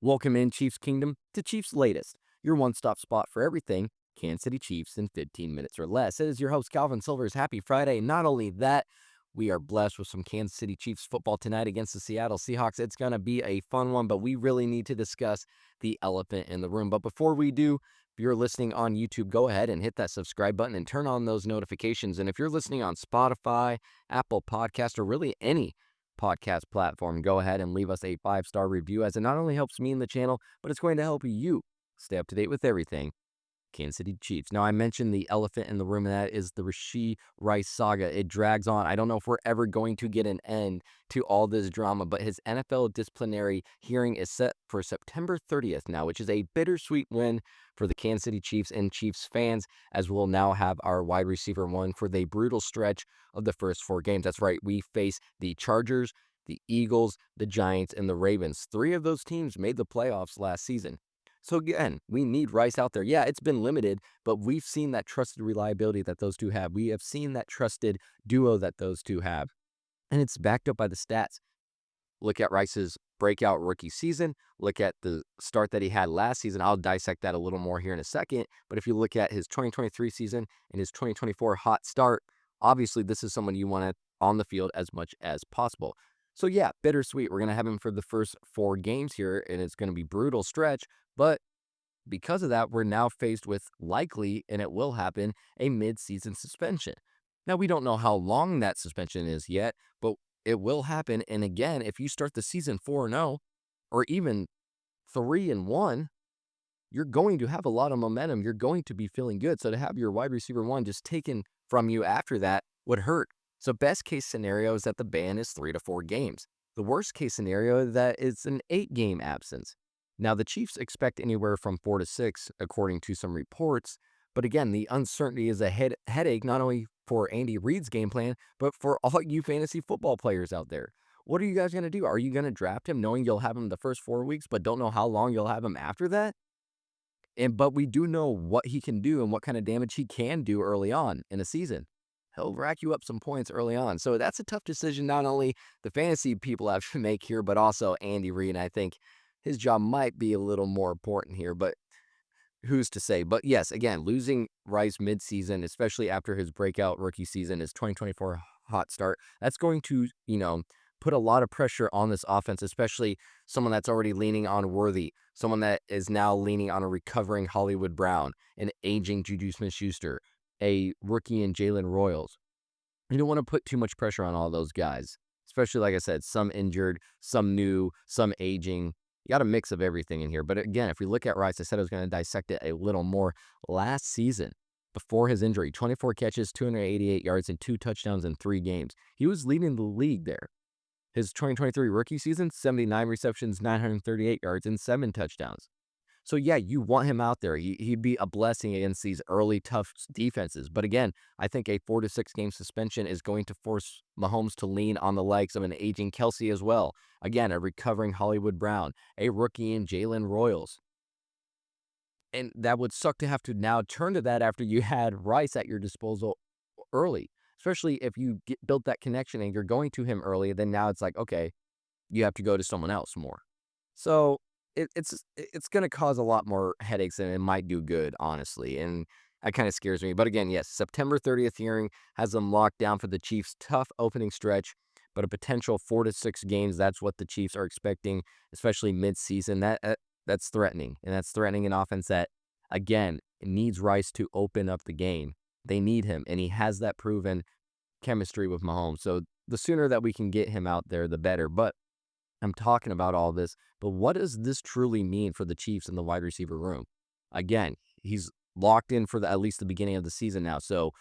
Welcome in, Chiefs Kingdom, to Cheifs Latest, your one-stop spot for everything Kansas City Chiefs in 15 minutes or less. It is your host, Calvin Silvers. Happy Friday. Not only that, we are blessed with some Kansas City Chiefs football tonight against the Seattle Seahawks. It's going to be a fun one, but we really need to discuss the elephant in the room. But before we do, if you're listening on YouTube, go ahead and hit that subscribe button and turn on those notifications. And if you're listening on Spotify, Apple Podcast, or really any podcast platform, go ahead and leave us a 5-star review, as it not only helps me in the channel, but it's going to help you stay up to date with everything Kansas City Chiefs. Now, I mentioned the elephant in the room, and that is the Rashee Rice saga. It drags on. I don't know if we're ever going to get an end to all this drama, but his NFL disciplinary hearing is set for September 30th now, which is a bittersweet win for the Kansas City Chiefs and Chiefs fans, as we'll now have our wide receiver one for the brutal stretch of the first 4 games. That's right. We face the Chargers, the Eagles, the Giants, and the Ravens. 3 of those teams made the playoffs last season. So again, we need Rice out there. Yeah, it's been limited, but we've seen that trusted reliability that those two have. We have seen that trusted duo that those two have. And it's backed up by the stats. Look at Rice's breakout rookie season. Look at the start that he had last season. I'll dissect that a little more here in a second. But if you look at his 2023 season and his 2024 hot start, obviously this is someone you want on the field as much as possible. So yeah, bittersweet. We're going to have him for the first 4 games here, and it's going to be brutal stretch. But because of that, we're now faced with likely, and it will happen, a mid-season suspension. Now, we don't know how long that suspension is yet, but it will happen. And again, if you start the season 4-0 or even 3-1, you're going to have a lot of momentum. You're going to be feeling good. So to have your wide receiver one just taken from you after that would hurt. So best case scenario is that the ban is 3 to 4 games. The worst case scenario is that it's an 8-game absence. Now, the Chiefs expect anywhere from 4 to 6, according to some reports. But again, the uncertainty is a headache not only for Andy Reid's game plan, but for all you fantasy football players out there. What are you guys going to do? Are you going to draft him knowing you'll have him the first 4 weeks, but don't know how long you'll have him after that? But we do know what he can do and what kind of damage he can do early on in a season. He'll rack you up some points early on. So that's a tough decision not only the fantasy people have to make here, but also Andy Reid. I think his job might be a little more important here, but who's to say? But yes, again, losing Rice midseason, especially after his breakout rookie season, his 2024 hot start, that's going to, put a lot of pressure on this offense, especially someone that's already leaning on Worthy, someone that is now leaning on a recovering Hollywood Brown, an aging Juju Smith-Schuster, a rookie in Jalen Royals. You don't want to put too much pressure on all those guys, especially, like I said, some injured, some new, some aging. You got a mix of everything in here. But again, if we look at Rice, I said I was going to dissect it a little more. Last season, before his injury, 24 catches, 288 yards, and 2 touchdowns in 3 games. He was leading the league there. His 2023 rookie season, 79 receptions, 938 yards, and 7 touchdowns. So yeah, you want him out there. He'd be a blessing against these early tough defenses. But again, I think a 4 to 6 game suspension is going to force Mahomes to lean on the likes of an aging Kelsey as well. Again, a recovering Hollywood Brown, a rookie in Jalen Royals. And that would suck to have to now turn to that after you had Rice at your disposal early, especially if you built that connection and you're going to him early. Then now it's like, okay, you have to go to someone else more. So it's going to cause a lot more headaches than it might do good, honestly. And that kind of scares me. But again, yes, September 30th hearing has them locked down for the Chiefs' tough opening stretch, but a potential 4 to 6 games. That's what the Chiefs are expecting, especially midseason. That's threatening. And that's threatening an offense that, again, needs Rice to open up the game. They need him, and he has that proven chemistry with Mahomes. So the sooner that we can get him out there, the better. But I'm talking about all this, but what does this truly mean for the Chiefs in the wide receiver room? Again, he's locked in for at least the beginning of the season now. So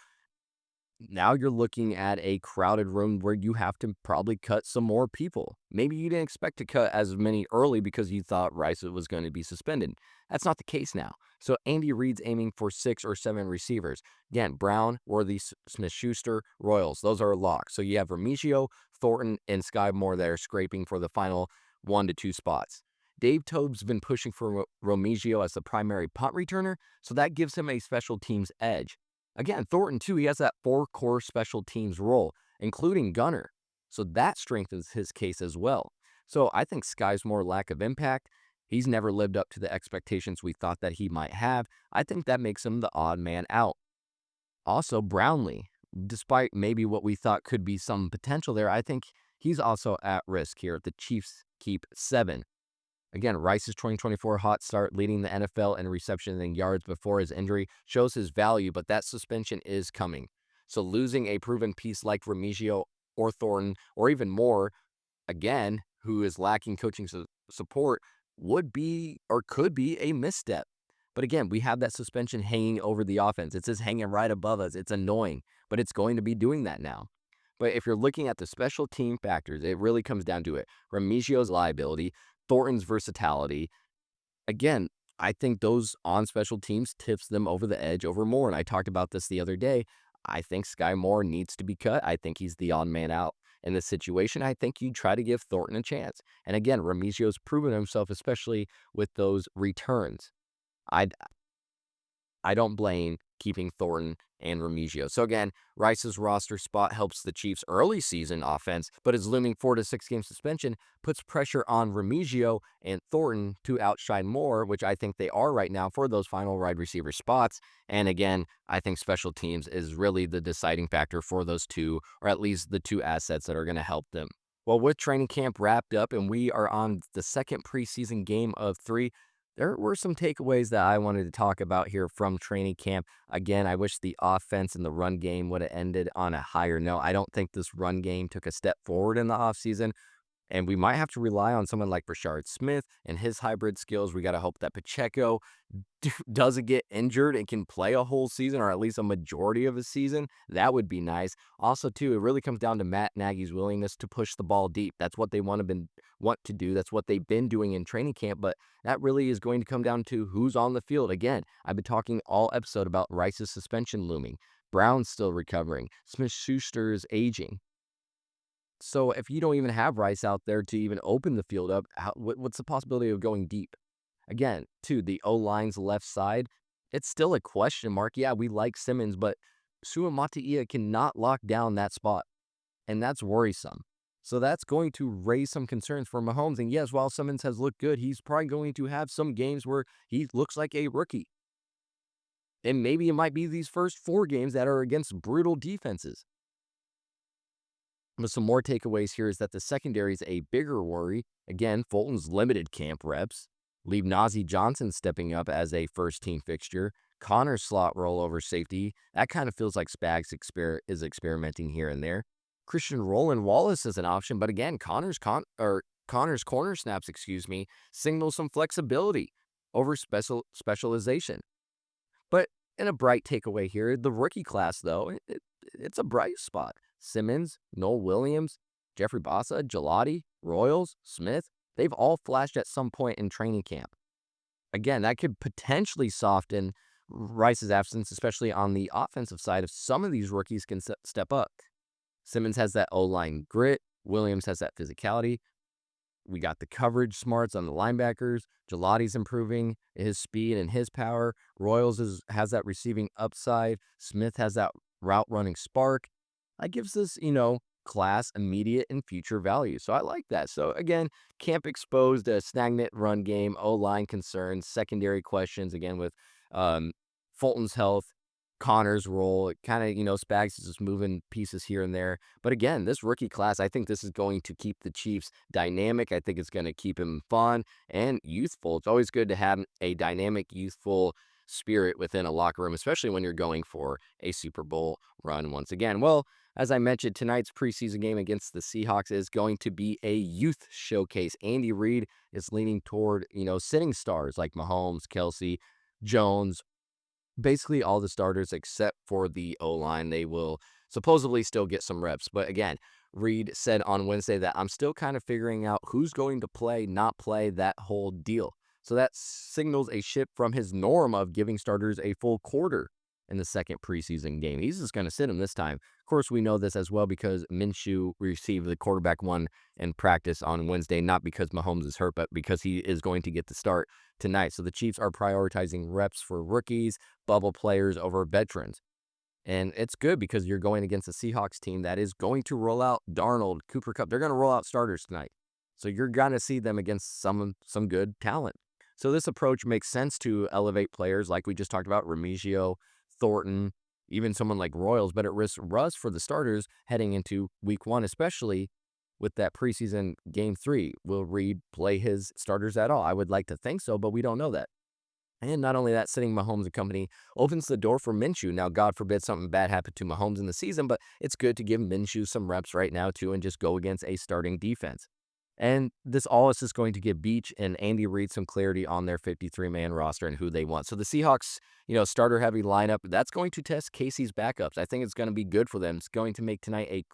now you're looking at a crowded room where you have to probably cut some more people. Maybe you didn't expect to cut as many early because you thought Rice was going to be suspended. That's not the case now. So Andy Reid's aiming for 6 or 7 receivers. Again, Brown, Worthy, Smith-Schuster, Royals. Those are locked. So you have Remigio, Thornton, and Sky Moore that are scraping for the final 1 to 2 spots. Dave Toub's been pushing for Remigio as the primary punt returner, so that gives him a special teams edge. Again, Thornton, too, he has that 4-core special teams role, including gunner. So that strengthens his case as well. So I think Sky's more lack of impact. He's never lived up to the expectations we thought that he might have. I think that makes him the odd man out. Also, Brownlee, despite maybe what we thought could be some potential there, I think he's also at risk here. The Chiefs keep 7. Again, Rice's 2024 hot start, leading the NFL in reception and yards before his injury, shows his value, but that suspension is coming. So losing a proven piece like Remigio or Thornton, or even more, again, who is lacking coaching support, would be or could be a misstep. But again, we have that suspension hanging over the offense. It's just hanging right above us. It's annoying, but it's going to be doing that now. But if you're looking at the special team factors, it really comes down to it. Remigio's liability, Thornton's versatility. Again, I think those on special teams tips them over the edge over Moore. And I talked about this the other day. I think Sky Moore needs to be cut. I think he's the odd man out in this situation. I think you try to give Thornton a chance. And again, Remigio's proven himself, especially with those returns. I I don't blame keeping Thornton and Remigio. So again, Rice's roster spot helps the Chiefs' early season offense, but his looming 4 to 6 game suspension puts pressure on Remigio and Thornton to outshine Moore, which I think they are right now for those final wide receiver spots. And again, I think special teams is really the deciding factor for those two, or at least the two assets that are going to help them. Well, with training camp wrapped up and we are on the second preseason game of 3, there were some takeaways that I wanted to talk about here from training camp. Again, I wish the offense and the run game would have ended on a higher note. I don't think this run game took a step forward in the offseason, and we might have to rely on someone like Rashard Smith and his hybrid skills. We got to hope that Pacheco doesn't get injured and can play a whole season, or at least a majority of a season. That would be nice. Also, too, it really comes down to Matt Nagy's willingness to push the ball deep. That's what they want to do. That's what they've been doing in training camp, but that really is going to come down to who's on the field. Again, I've been talking all episode about Rice's suspension looming. Brown's still recovering. Smith-Schuster is aging. So if you don't even have Rice out there to even open the field up, what's the possibility of going deep? Again, too, the O-line's left side, it's still a question mark. Yeah, we like Simmons, but Sua Mataia cannot lock down that spot, and that's worrisome. So that's going to raise some concerns for Mahomes. And yes, while Simmons has looked good, he's probably going to have some games where he looks like a rookie. And maybe it might be these first 4 games that are against brutal defenses. But some more takeaways here is that the secondary is a bigger worry. Again, Fulton's limited camp reps. Leave Najee Johnson stepping up as a first-team fixture. Connor's slot rollover safety. That kind of feels like Spags is experimenting here and there. Christian Roland Wallace is an option, but again, Connor's corner snaps, signal some flexibility over specialization. But in a bright takeaway here, the rookie class, though, it's a bright spot. Simmons, Noel Williams, Jeffrey Bassa, Gelati, Royals, Smith, they've all flashed at some point in training camp. Again, that could potentially soften Rice's absence, especially on the offensive side, if some of these rookies can step up. Simmons has that O-line grit. Williams has that physicality. We got the coverage smarts on the linebackers. Gelati's improving his speed and his power. Royals has that receiving upside. Smith has that route running spark. That gives this, class immediate and future value. So I like that. So again, camp exposed a stagnant run game, O-line concerns, secondary questions, again, with Fulton's health, Connor's role. It kind of, Spags is just moving pieces here and there. But again, this rookie class, I think this is going to keep the Chiefs dynamic. I think it's going to keep them fun and youthful. It's always good to have a dynamic, youthful spirit within a locker room, especially when you're going for a Super Bowl run once again. Well, as I mentioned, tonight's preseason game against the Seahawks is going to be a youth showcase. Andy Reid is leaning toward, sitting stars like Mahomes, Kelsey, Jones, basically all the starters except for the O-line. They will supposedly still get some reps. But again, Reid said on Wednesday that I'm still kind of figuring out who's going to play, not play, that whole deal. So that signals a shift from his norm of giving starters a full quarter in the second preseason game. He's just going to sit him this time. Of course, we know this as well because Minshew received the quarterback one in practice on Wednesday, not because Mahomes is hurt, but because he is going to get the start tonight. So the Chiefs are prioritizing reps for rookies, bubble players over veterans. And it's good because you're going against a Seahawks team that is going to roll out Darnold, Cooper Kupp. They're going to roll out starters tonight. So you're going to see them against some good talent. So this approach makes sense to elevate players like we just talked about, Remigio, Thornton, even someone like Royals, but it risks rust for the starters heading into week one, especially with that preseason game three. Will Reed play his starters at all? I would like to think so, but we don't know that. And not only that, sitting Mahomes and company opens the door for Minshew. Now, God forbid something bad happened to Mahomes in the season, but it's good to give Minshew some reps right now, too, and just go against a starting defense. And this all is just going to give Beach and Andy Reid some clarity on their 53-man roster and who they want. So the Seahawks, starter-heavy lineup, that's going to test Casey's backups. I think it's going to be good for them. It's going to make tonight a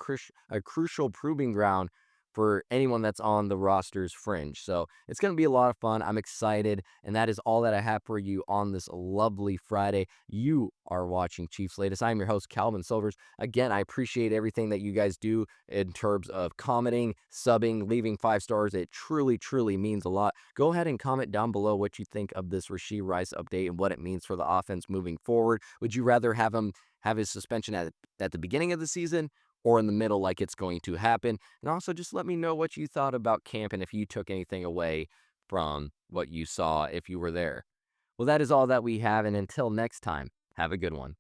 crucial proving ground for anyone that's on the roster's fringe. So it's going to be a lot of fun. I'm excited. And that is all that I have for you on this lovely Friday. You are watching Chiefs Latest. I'm your host, Calvin Silvers. Again, I appreciate everything that you guys do in terms of commenting, subbing, leaving 5 stars. It truly, truly means a lot. Go ahead and comment down below what you think of this Rashee Rice update and what it means for the offense moving forward. Would you rather have him have his suspension at the beginning of the season or in the middle like it's going to happen? And also just let me know what you thought about camp and if you took anything away from what you saw if you were there. Well, that is all that we have. And until next time, have a good one.